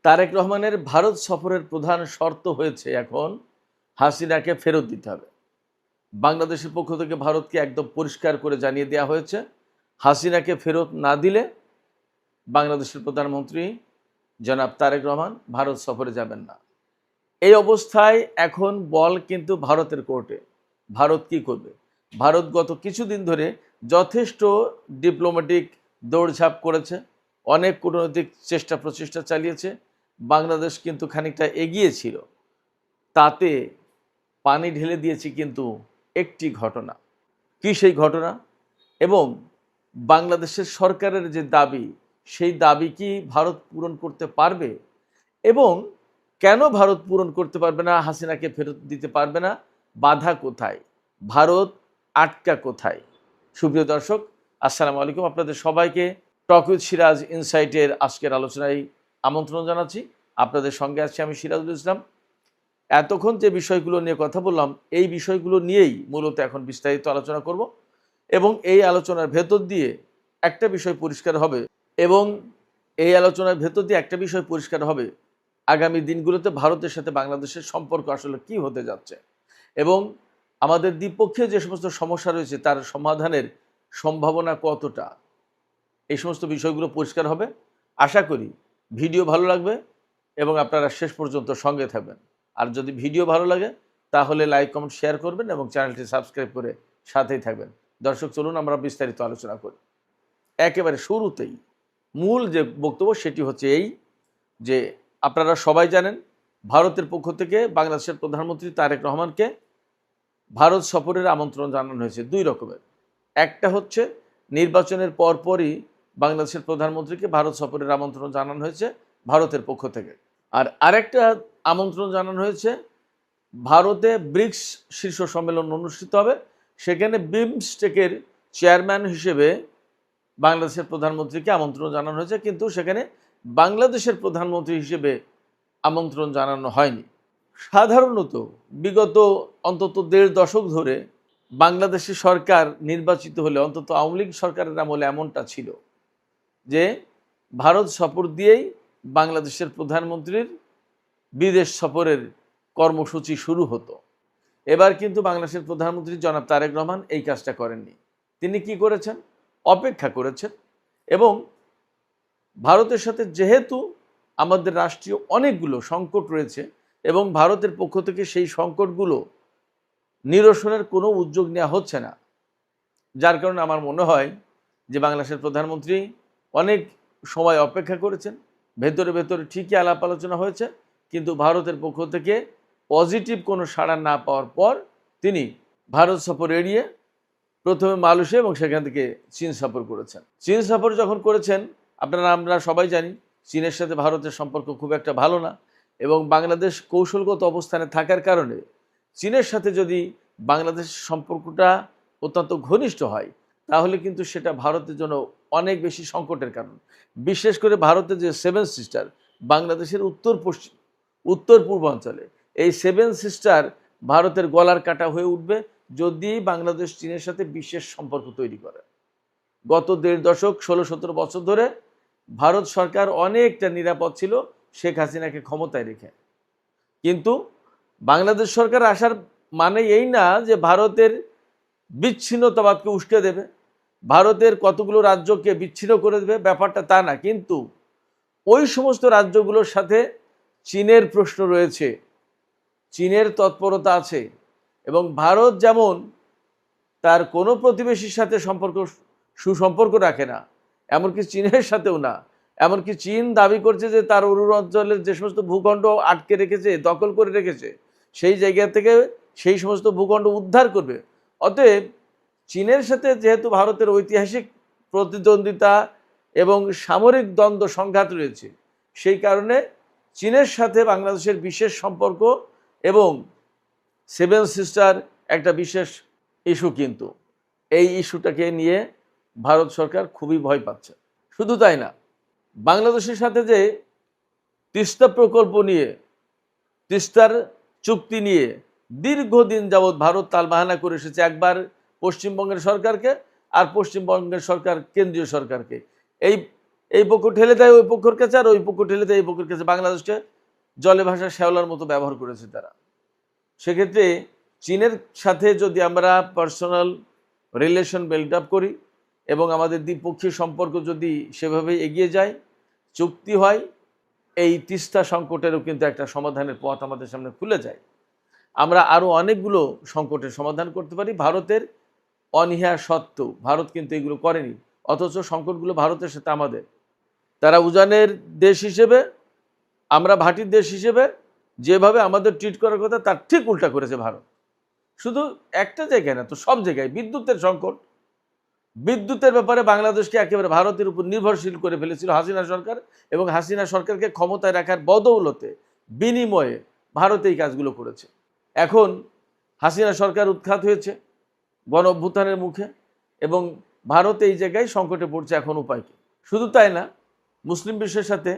তারেক রহমানের ভারত সফরের প্রধান শর্ত হয়েছে এখন হাসিনাকে ফেরত দিতে হবে। বাংলাদেশের পক্ষ থেকে ভারতকে একদম পরিষ্কার করে জানিয়ে দেওয়া হয়েছে, হাসিনাকে ফেরত না দিলে বাংলাদেশের প্রধানমন্ত্রী জনাব তারেক রহমান ভারত সফরে যাবেন না। এই অবস্থায় এখন বল কিন্তু ভারতের কোর্টে। ভারত কি করবে? ভারত গত কিছুদিন ধরে যথেষ্ট ডিপ্লোম্যাটিক দৌড়ঝাঁপ করেছে, অনেক কূটনৈতিক প্রচেষ্টা চালিয়েছে। বাংলাদেশ কিন্তু খানিকটা এগিয়ে ছিল, তাতে পানি ঢেলে দিয়েছে কিন্তু একটি ঘটনা। কি সেই ঘটনা? এবং বাংলাদেশের সরকারের যে দাবি, সেই দাবি কি ভারত পূরণ করতে পারবে? এবং কেন ভারত পূরণ করতে পারবে না, হাসিনাকে ফেরত দিতে পারবে না? বাধা কোথায়? ভারত আটকা কোথায়? সুপ্রিয় দর্শক, আসসালামু আলাইকুম। আপনাদের সবাইকে টক উইথ সিরাজ ইনসাইটের আজকের আলোচনায় আমন্ত্রণ জানাচ্ছি। আপনাদের সঙ্গে আছি আমি সিরাজুল ইসলাম। এতক্ষণ যে বিষয়গুলো নিয়ে কথা বললাম, এই বিষয়গুলো নিয়েই মূলত এখন বিস্তারিত আলোচনা করব এবং এই আলোচনার ভেতর দিয়ে একটা বিষয় পরিষ্কার হবে আগামী দিনগুলোতে ভারতের সাথে বাংলাদেশের সম্পর্ক আসলে কি হতে যাচ্ছে এবং আমাদের দ্বিপক্ষীয় যে সমস্ত সমস্যা রয়েছে তার সমাধানের সম্ভাবনা কতটা, এই সমস্ত বিষয়গুলো পরিষ্কার হবে। আশা করি ভিডিও ভালো লাগবে এবং আপনারা শেষ পর্যন্ত সঙ্গে থাকবেন। আর যদি ভিডিও ভালো লাগে তাহলে লাইক, কমেন্ট, শেয়ার করবেন এবং চ্যানেলটি সাবস্ক্রাইব করে সাথেই থাকবেন। দর্শক, চলুন আমরা বিস্তারিত আলোচনা করি। একেবারে শুরুতেই মূল যে বক্তব্য সেটি হচ্ছে এই যে, আপনারা সবাই জানেন ভারতের পক্ষ থেকে বাংলাদেশের প্রধানমন্ত্রী তারেক রহমানকে ভারত সফরের আমন্ত্রণ জানানো হয়েছে দুই রকমের। একটা হচ্ছে নির্বাচনের পরপরই বাংলাদেশের প্রধানমন্ত্রীকে ভারত সফরের আমন্ত্রণ জানানো হয়েছে ভারতের পক্ষ থেকে, আর আরেকটা আমন্ত্রণ জানানো হয়েছে ভারতে ব্রিক্স শীর্ষ সম্মেলন অনুষ্ঠিত হবে, সেখানে বিমস্টেকের চেয়ারম্যান হিসেবে বাংলাদেশের প্রধানমন্ত্রীকে আমন্ত্রণ জানানো হয়েছে, কিন্তু সেখানে বাংলাদেশের প্রধানমন্ত্রী হিসেবে আমন্ত্রণ জানানো হয়নি। সাধারণত বিগত অন্তত ১.৫ দশক ধরে বাংলাদেশের সরকার নির্বাচিত হলে, অন্তত আওয়ামী লীগ সরকারের আমলে এমনটা ছিল যে ভারত সফর দিয়েই বাংলাদেশের প্রধানমন্ত্রীর বিদেশ সফরের কর্মসূচি শুরু হতো। এবার কিন্তু বাংলাদেশের প্রধানমন্ত্রী জনাব তারেক রহমান এই কাজটা করেননি। তিনি কি করেছেন? অপেক্ষা করেছেন এবং ভারতের সাথে যেহেতু আমাদের রাষ্ট্রীয় অনেকগুলো সংকট রয়েছে এবং ভারতের পক্ষ থেকে সেই সংকটগুলো নিরসনের কোনো উদ্যোগ নেওয়া হচ্ছে না, যার কারণে আমার মনে হয় যে বাংলাদেশের প্রধানমন্ত্রী অনেক সময় অপেক্ষা করেছেন। ভেতরে ভেতরে ঠিকই আলাপ আলোচনা হয়েছে, কিন্তু ভারতের পক্ষ থেকে পজিটিভ কোনো সাড়া না পাওয়ার পর তিনি ভারত সফর এড়িয়ে প্রথমে মালয়েশিয়া এবং সেখান থেকে চীন সফর করেছেন। চীন সফর যখন করেছেন, আমরা সবাই জানি চীনের সাথে ভারতের সম্পর্ক খুব একটা ভালো না এবং বাংলাদেশ কৌশলগত অবস্থানে থাকার কারণে চীনের সাথে যদি বাংলাদেশের সম্পর্কটা অত্যন্ত ঘনিষ্ঠ হয় তাহলে কিন্তু সেটা ভারতের জন্য অনেক বেশি সংকটের কারণ। বিশেষ করে ভারতের যে 7 সিস্টার, বাংলাদেশের উত্তর পূর্বাঞ্চলে এই 7 সিস্টার ভারতের গলার কাটা হয়ে উঠবে যদি বাংলাদেশ চীনের সাথে বিশেষ সম্পর্ক তৈরি করে। গত ১.৫ দশক ১৬-১৭ বছর ধরে ভারত সরকার অনেকটা নিরাপদ ছিল শেখ হাসিনাকে ক্ষমতায় রেখে, কিন্তু বাংলাদেশ সরকার আসার মানে এই না যে ভারতের বিচ্ছিন্নতাবাদকে উস্কে দেবে, ভারতের কতগুলো রাজ্যকে বিচ্ছিন্ন করে দেবে, ব্যাপারটা তা না। কিন্তু ওই সমস্ত রাজ্যগুলোর সাথে চীনের প্রশ্ন রয়েছে, চীনের তৎপরতা আছে এবং ভারত যেমন তার কোনো প্রতিবেশীর সাথে সুসম্পর্ক রাখে না, এমনকি চীনের সাথেও না। এমনকি চীন দাবি করছে যে তার অঞ্চলের যে সমস্ত ভূখণ্ড আটকে রেখেছে, দখল করে রেখেছে, সেই জায়গা থেকে সেই সমস্ত ভূখণ্ড উদ্ধার করবে। অতএব চীনের সাথে যেহেতু ভারতের ঐতিহাসিক প্রতিদ্বন্দ্বিতা এবং সামরিক দ্বন্দ্ব সংঘাত রয়েছে, সেই কারণে চীনের সাথে বাংলাদেশের বিশেষ সম্পর্ক এবং 7 সিস্টার একটা বিশেষ ইস্যু, কিন্তু এই ইস্যুটাকে নিয়ে ভারত সরকার খুবই ভয় পাচ্ছে। শুধু তাই না, বাংলাদেশের সাথে যে তিস্তা প্রকল্প নিয়ে, তিস্তার চুক্তি নিয়ে দীর্ঘদিন যাবৎ ভারত তালবাহানা করে এসেছে, একবার পশ্চিমবঙ্গের সরকারকে আর পশ্চিমবঙ্গের সরকার কেন্দ্রীয় সরকারকে, এই পক্ষ ঠেলে দেয় ওই পক্ষের কাছে, আর ওই পক্ষ ঠেলে দেয় এই পক্ষের কাছে। বাংলাদেশকে জলে ভাষা শ্যাওলার মতো ব্যবহার করেছে তারা। সেক্ষেত্রে চীনের সাথে যদি আমরা পার্সোনাল রিলেশন বিল্ড আপ করি এবং আমাদের দ্বিপক্ষীয় সম্পর্ক যদি সেভাবে এগিয়ে যায়, চুক্তি হয়, এই তিস্তা সংকটেরও কিন্তু একটা সমাধানের পথ আমাদের সামনে খুলে যায়। আমরা আরও অনেকগুলো সংকটের সমাধান করতে পারি। ভারতের অনীহা সত্ত্বেও ভারত কিন্তু এগুলো করেনি, অথচ সংকটগুলো ভারতের সাথে আমাদের। তারা উজানের দেশ হিসেবে, আমরা ভাটির দেশ হিসেবে যেভাবে আমাদের ট্রিট করার কথা তার ঠিক উল্টা করেছে ভারত। শুধু একটা জায়গায় না তো, সব জায়গায়। বিদ্যুতের সংকট, বিদ্যুতের ব্যাপারে বাংলাদেশকে একেবারে ভারতের উপর নির্ভরশীল করে ফেলেছিল হাসিনা সরকার, এবং হাসিনা সরকারকে ক্ষমতায় রাখার বদৌলতে বিনিময়ে ভারত এই কাজগুলো করেছে। এখন হাসিনা সরকার উৎখাত হয়েছে গণ অভ্যুত্থানের মুখে, এবং ভারত এই জায়গায় সংকটে পড়ছে। এখন উপায় কি? শুধু তাই না, মুসলিম বিশ্বের সাথে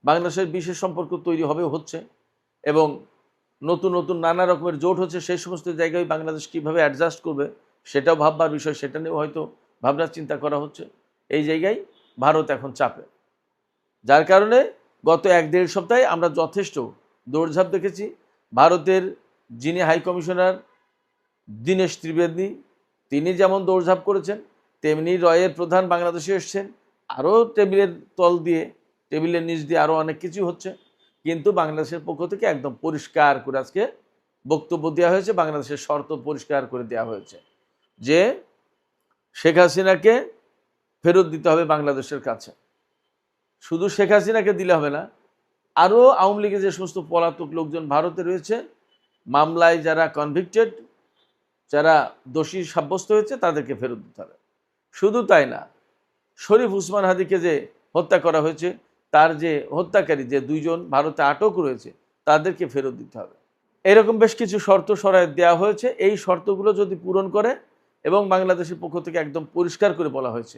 বাংলাদেশের বিশেষ সম্পর্ক তৈরি হচ্ছে, এবং নতুন নতুন নানা রকমের জোট হচ্ছে। সেই সমস্ত জায়গায় বাংলাদেশ কীভাবে অ্যাডজাস্ট করবে সেটাও ভাববার বিষয়, সেটা নিয়েও হয়তো ভাবনা চিন্তা করা হচ্ছে। এই জায়গায় ভারত এখন চাপে, যার কারণে গত 1-1.5 সপ্তাহে আমরা যথেষ্ট দৌড়ঝাঁপ দেখেছি। ভারতের যিনি হাই কমিশনার দীনেশ ত্রিবেদী, তিনি যেমন দৌড়ঝাঁপ করেছেন, তেমনি রয়ের প্রধান বাংলাদেশে এসছেন। আরও টেবিলের তল দিয়ে, টেবিলের নিচ দিয়ে আরও অনেক কিছু হচ্ছে, কিন্তু বাংলাদেশের পক্ষ থেকে একদম পরিষ্কার করে আজকে বক্তব্য দেওয়া হয়েছে। বাংলাদেশের শর্ত পরিষ্কার করে দেওয়া হয়েছে যে শেখ হাসিনাকে ফেরত দিতে হবে বাংলাদেশের কাছে। শুধু শেখ হাসিনাকে দিলে হবে না, আরও আওয়ামী লীগের যে সমস্ত পলাতক লোকজন ভারতে রয়েছে, মামলায় যারা কনভিক্টেড, যারা দোষী সাব্যস্ত হয়েছে, তাদেরকে ফেরত দিতে হবে। শুধু তাই না, শরীফ উসমান হাদিকে যে হত্যা করা হয়েছে, তার যে হত্যাকারী যে 2 জন ভারতে আটক রয়েছে, তাদেরকে ফেরত দিতে হবে। এরকম বেশ কিছু শর্ত সরায় দেওয়া হয়েছে। এই শর্তগুলো যদি পূরণ করে, এবং বাংলাদেশের পক্ষ থেকে একদম পরিষ্কার করে বলা হয়েছে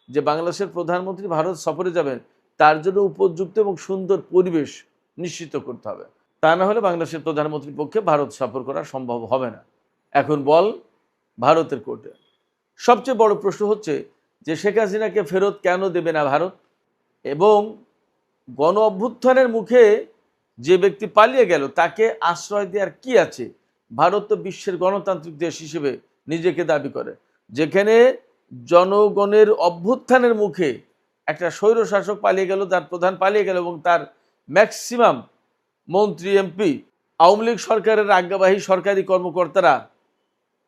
যে বাংলাদেশের প্রধানমন্ত্রী ভারত সফরে যাবেন, তার জন্য উপযুক্ত এবং সুন্দর পরিবেশ নিশ্চিত করতে হবে। তা না হলে বাংলাদেশের প্রধানমন্ত্রীর পক্ষে ভারত সফর করা সম্ভব হবে না। এখন বল ভারতের কোর্টে। সবচেয়ে বড় প্রশ্ন হচ্ছে যে শেখ হাসিনাকে ফেরত কেন দেবে না ভারত, এবং গণ অভ্যুত্থানের মুখে যে ব্যক্তি পালিয়ে গেল তাকে আশ্রয় দেওয়ার কি আছে? ভারত তো বিশ্বের গণতান্ত্রিক দেশ হিসেবে নিজেকে দাবি করে, যেখানে জনগণের অভ্যুত্থানের মুখে একটা স্বৈরশাসক পালিয়ে গেল, তার প্রধান পালিয়ে গেল, এবং তার ম্যাক্সিমাম মন্ত্রী, এমপি, আওয়ামী লীগ সরকারের আজ্ঞাবাহী সরকারি কর্মকর্তারা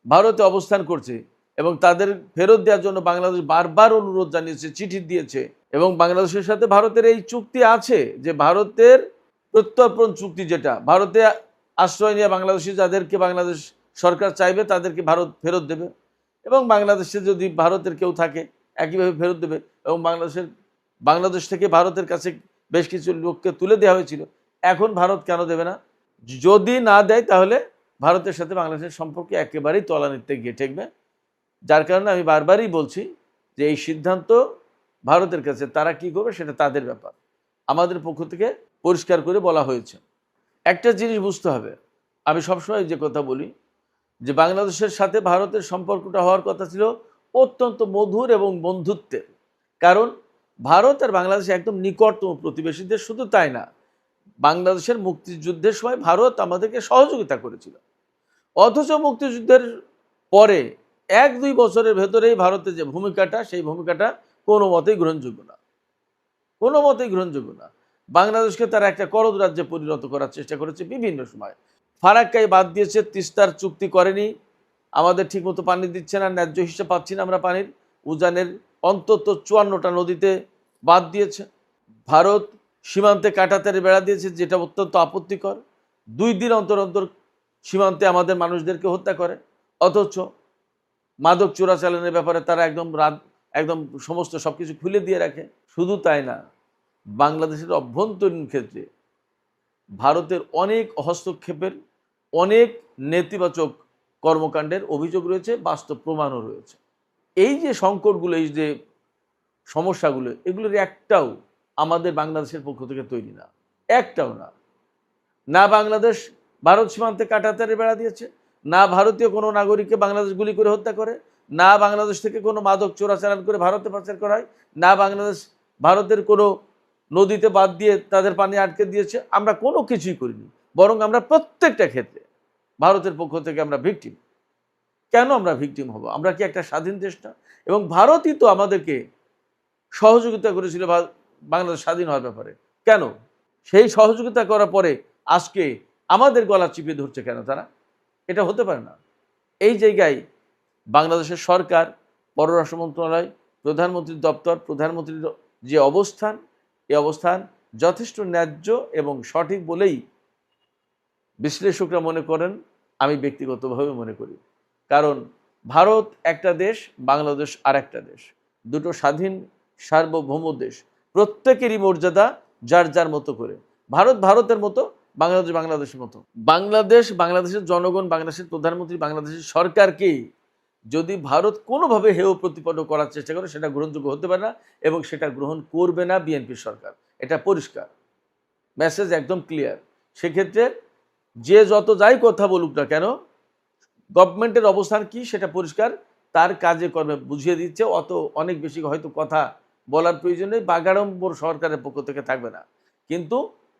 ভারতে অবস্থান করছে, এবং তাদের ফেরত দেওয়ার জন্য বাংলাদেশ বারবার অনুরোধ জানিয়েছে, চিঠি দিয়েছে। এবং বাংলাদেশের সাথে ভারতের এই চুক্তি আছে যে ভারতের প্রত্যর্পণ চুক্তি, যেটা ভারতে আশ্রয় নিয়ে বাংলাদেশি যাদেরকে বাংলাদেশ সরকার চাইবে তাদেরকে ভারত ফেরত দেবে, এবং বাংলাদেশে যদি ভারতের কেউ থাকে একইভাবে ফেরত দেবে। এবং বাংলাদেশ থেকে ভারতের কাছে বেশ কিছু লোককে তুলে দেওয়া হয়েছিল। এখন ভারত কেন দেবে না? যদি না দেয় তাহলে ভারতের সাথে বাংলাদেশের সম্পর্ক একেবারেই তলানিতে গিয়ে ঠেকবে। যার কারণে আমি বারবারই বলছি যে এই সিদ্ধান্ত ভারতের কাছে, তারা কি করবে সেটা তাদের ব্যাপার। আমাদের পক্ষ থেকে পরিষ্কার করে বলা হয়েছে। একটা জিনিস বুঝতে হবে, আমি সবসময় যে কথা বলি যে বাংলাদেশের সাথে ভারতের সম্পর্কটা হওয়ার কথা ছিল অত্যন্ত মধুর এবং বন্ধুত্বের। কারণ ভারত আর বাংলাদেশ একদম নিকটতম প্রতিবেশী দেশ। শুধু তাই না, বাংলাদেশের মুক্তিযুদ্ধের সময় ভারত আমাদেরকে সহযোগিতা করেছিল, অথচ মুক্তিযুদ্ধের পরে 1-2 বছরের ভেতরেই ভারতের যে ভূমিকাটা, সেই ভূমিকাটা কোনো মতেই গ্রহণযোগ্য না, কোনো মতেই গ্রহণযোগ্য না। বাংলাদেশকে তারা একটা করদ রাজ্যে পরিণত করার চেষ্টা করেছে বিভিন্ন সময়। ফারাক্কাই বাদ দিয়েছে, তিস্তার চুক্তি করেনি, আমাদের ঠিকমতো পানি দিচ্ছে না, ন্যায্য হিসেবে পাচ্ছি না আমরা পানির। উজানের অন্তত 54টা নদীতে বাদ দিয়েছে। ভারত সীমান্তে কাঁটাতারে বেড়া দিয়েছে, যেটা অত্যন্ত আপত্তিকর। 2 দিন অন্তর অন্তর সীমান্তে আমাদের মানুষদেরকে হত্যা করে, অথচ মাদক চোরাচালানের ব্যাপারে তারা একদম সমস্ত সব কিছু খুলে দিয়ে রাখে। শুধু তাই না, বাংলাদেশের অভ্যন্তরীণ ক্ষেত্রে ভারতের অনেক হস্তক্ষেপের, অনেক নেতিবাচক কর্মকাণ্ডের অভিযোগ রয়েছে, বাস্তব প্রমাণও রয়েছে। এই যে সংকটগুলো, এই যে সমস্যাগুলো, এগুলোর একটাও আমাদের বাংলাদেশের পক্ষ থেকে তৈরি না, একটাও না। না বাংলাদেশ ভারত সীমান্তে কাঁটাতারে বেড়া দিয়েছে, না ভারতীয় কোনো নাগরিককে বাংলাদেশ গুলি করে হত্যা করে, না বাংলাদেশ থেকে কোনো মাদক চোরাচালান করে ভারতে পাচার করা হয়, না বাংলাদেশ ভারতের কোনো নদীতে বাদ দিয়ে তাদের পানি আটকে দিয়েছে, আমরা কোনো কিছুই করিনি। বরং আমরা প্রত্যেকটা ক্ষেত্রে ভারতের পক্ষ থেকে আমরা ভিকটিম। কেন আমরা ভিকটিম হব? আমরা কি একটা স্বাধীন দেশ না? এবং ভারতই তো আমাদেরকে সহযোগিতা করেছিল বাংলাদেশ স্বাধীন হওয়ার ব্যাপারে। কেন? সেই সহযোগিতা করার পরে আজকে আমাদের গলা চিপে ধরছে কেন তারা? এটা হতে পারে না। এই জায়গায় বাংলাদেশের সরকার, পররাষ্ট্র মন্ত্রণালয়, প্রধানমন্ত্রীর দপ্তর, প্রধানমন্ত্রীর যে অবস্থান, এই অবস্থান যথেষ্ট ন্যায্য এবং সঠিক বলেই বিশ্লেষকরা মনে করেন, আমি ব্যক্তিগতভাবে মনে করি। কারণ ভারত একটা দেশ, বাংলাদেশ আর একটা দেশ, দুটো স্বাধীন সার্বভৌম দেশ, প্রত্যেকেরই মর্যাদা যার যার মতো করে। ভারত ভারতের মতো, বাংলাদেশ বাংলাদেশের মতো। বাংলাদেশের জনগণ, বাংলাদেশের প্রধানমন্ত্রী, বাংলাদেশের সরকারকে যদি ভারত কোনোভাবে হেয় প্রতিপন্ন করার চেষ্টা করে, সেটা গ্রহণযোগ্য হতে পারে না এবং সেটা গ্রহণ করবে না বিএনপি সরকার। এটা পরিষ্কার, মেসেজ একদম ক্লিয়ার। সেক্ষেত্রে যে যত যাই কথা বলুক না কেন, গভর্নমেন্টের অবস্থান কি সেটা পরিষ্কার, তার কাজে কর্মে বুঝিয়ে দিচ্ছে। অনেক বেশি হয়তো কথা বলার প্রয়োজন নেই, বাগাড়ম্বর সরকারের পক্ষ থেকে থাকবে না, কিন্তু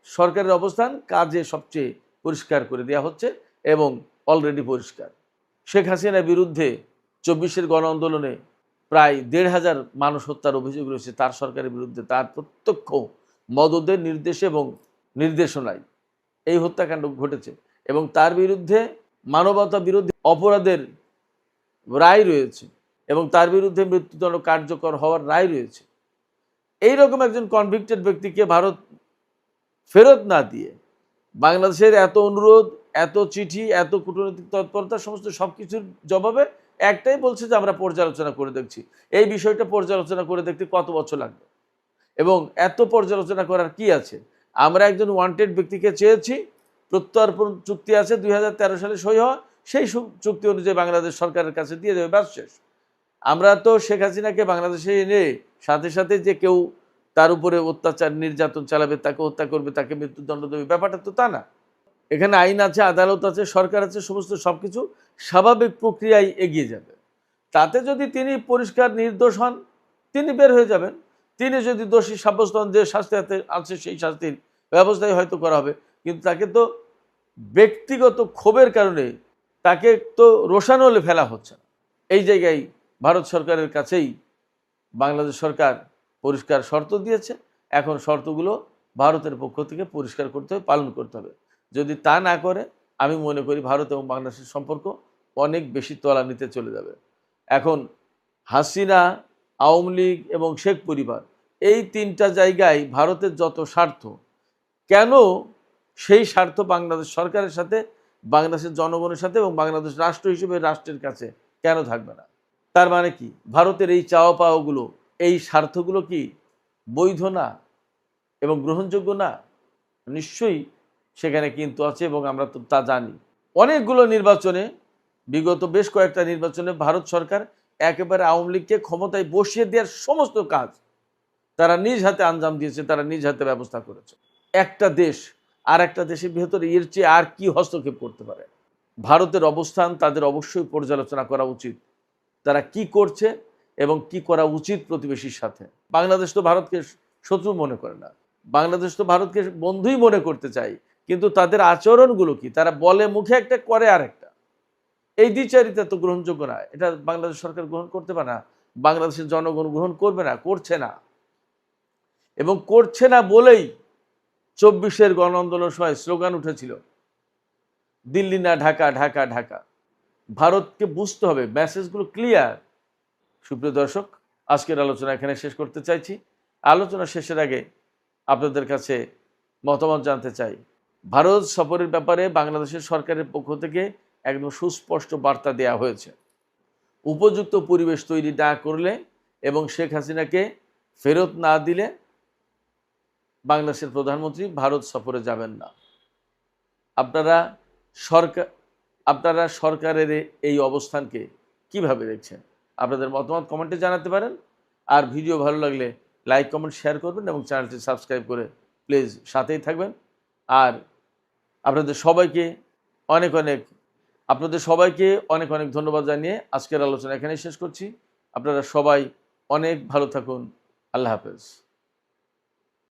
সরকারের অবস্থান কাজে সবচেয়ে পরিষ্কার করে দেওয়া হচ্ছে এবং অলরেডি পরিষ্কার। শেখ হাসিনার বিরুদ্ধে 24-এর গণ আন্দোলনে প্রায় 1,500 মানুষ হত্যার অভিযোগ রয়েছে তার সরকারের বিরুদ্ধে, তার প্রত্যক্ষ মদদের নির্দেশে এবং নির্দেশনায় এই হত্যাকাণ্ড ঘটেছে এবং তার বিরুদ্ধে মানবতা বিরোধী অপরাধের রায় রয়েছে এবং তার বিরুদ্ধে মৃত্যুদণ্ড কার্যকর হওয়ার রায় রয়েছে। এইরকম একজন কনভিক্টেড ব্যক্তিকে ভারত ফেরত না দিয়ে বাংলাদেশের এত অনুরোধ, এত চিঠি, এত কূটনৈতিক তৎপরতা, সমস্ত সব কিছুর জবাবে একটাই বলছে যে আমরা পর্যালোচনা করে দেখছি। এই বিষয়টা পর্যালোচনা করে দেখতে কত বছর লাগবে এবং এত পর্যালোচনা করার কি আছে? আমরা একজন ওয়ান্টেড ব্যক্তিকে চেয়েছি, প্রত্যর্পণ চুক্তি আছে 2013 সালে সই হওয়া, সেই চুক্তি অনুযায়ী বাংলাদেশ সরকারের কাছে দিয়ে দেবে, ব্যাস শেষ। আমরা তো শেখ হাসিনাকে বাংলাদেশে এনে সাথে সাথে যে কেউ তার উপরে অত্যাচার নির্যাতন চালাবে, তাকে হত্যা করবে, তাকে মৃত্যুদণ্ড দেবে, ব্যাপারটা তো তা না। এখানে আইন আছে, আদালত আছে, সরকার আছে, সমস্ত সব কিছু স্বাভাবিক প্রক্রিয়ায় এগিয়ে যাবে। তাতে যদি তিনি পরিষ্কার নির্দোষ হন, তিনি বের হয়ে যাবেন। তিনি যদি দোষী সাব্যস্ত হন, যে শাস্তি আছে সেই শাস্তির ব্যবস্থাই হয়তো করা হবে, কিন্তু তাকে তো ব্যক্তিগত ক্ষোভের কারণে তাকে তো রোষানলে ফেলা হচ্ছে না। এই জায়গায় ভারত সরকারের কাছেই বাংলাদেশ সরকার পরিষ্কার শর্ত দিয়েছে। এখন শর্তগুলো ভারতের পক্ষ থেকে পরিষ্কার করতে হবে, পালন করতে হবে। যদি তা না করে, আমি মনে করি ভারত এবং বাংলাদেশের সম্পর্ক অনেক বেশি তলানিতে চলে যাবে। এখন হাসিনা, আওয়ামী লীগ এবং শেখ পরিবার, এই তিনটা জায়গায় ভারতের যত স্বার্থ, কেন সেই স্বার্থ বাংলাদেশ সরকারের সাথে, বাংলাদেশের জনগণের সাথে এবং বাংলাদেশ রাষ্ট্র হিসেবে রাষ্ট্রের কাছে কেন থাকবে না? তার মানে কি ভারতের এই চাওয়া পাওয়াগুলো, এই স্বার্থগুলো কি বৈধ না এবং গ্রহণযোগ্য না? নিশ্চয়ই সেখানে কিন্তু আছে এবং আমরা তো তা জানি। অনেকগুলো নির্বাচনে, বিগত বেশ কয়েকটা নির্বাচনে ভারত সরকার একেবারে আওয়ামী লীগকে ক্ষমতায় বসিয়ে দেওয়ার সমস্ত কাজ তারা নিজ হাতে আঞ্জাম দিয়েছে, তারা নিজ হাতে ব্যবস্থা করেছে। একটা দেশ আর একটা দেশের ভেতরে এর চেয়ে আর কি হস্তক্ষেপ করতে পারে? ভারতের অবস্থান তাদের অবশ্যই পর্যালোচনা করা উচিত, তারা কি করছে এবং কি করা উচিত প্রতিবেশীর সাথে। বাংলাদেশ তো ভারতকে শত্রু মনে করে না, বাংলাদেশ তো ভারতকে বন্ধুই মনে করতে চায়, কিন্তু তাদের আচরণগুলো কি? তারা বলে মুখে একটা, করে আর একটা। এই দ্বিচারিতা তো গ্রহণযোগ্য না। এটা বাংলাদেশ সরকার গ্রহণ করতে পারে না, বাংলাদেশের জনগণ গ্রহণ করবে না, করছে না। এবং করছে না বলেই 24-এর গণ আন্দোলনের সময় স্লোগান উঠেছিল, দিল্লি না ঢাকা, ঢাকা ঢাকা। ভারতকে বুঝতে হবে, মেসেজগুলো ক্লিয়ার। সুপ্রিয় দর্শক, আজকের আলোচনা এখানে শেষ করতে চাইছি। আলোচনা শেষের আগে আপনাদের কাছে মতামত জানতে চাই। ভারত সফরের ব্যাপারে বাংলাদেশের সরকারের পক্ষ থেকে একদম সুস্পষ্ট বার্তা দেওয়া হয়েছে। উপযুক্ত পরিবেশ তৈরি না করলে এবং শেখ হাসিনাকে ফেরত না দিলে বাংলাদেশের প্রধানমন্ত্রী ভারত সফরে যাবেন না। আপনারা সরকারের এই অবস্থানকে কিভাবে দেখছেন? আপনাদের মতামত কমেন্টে জানাতে পারেন। আর ভিডিও ভালো লাগলে লাইক, কমেন্ট, শেয়ার করবেন এবং চ্যানেলটি সাবস্ক্রাইব করে প্লিজ সাথেই থাকবেন। আর আপনাদের সবাইকে অনেক অনেক ধন্যবাদ জানিয়ে আজকের আলোচনা এখানেই শেষ করছি। আপনারা সবাই অনেক ভালো থাকুন। আল্লাহ হাফেজ।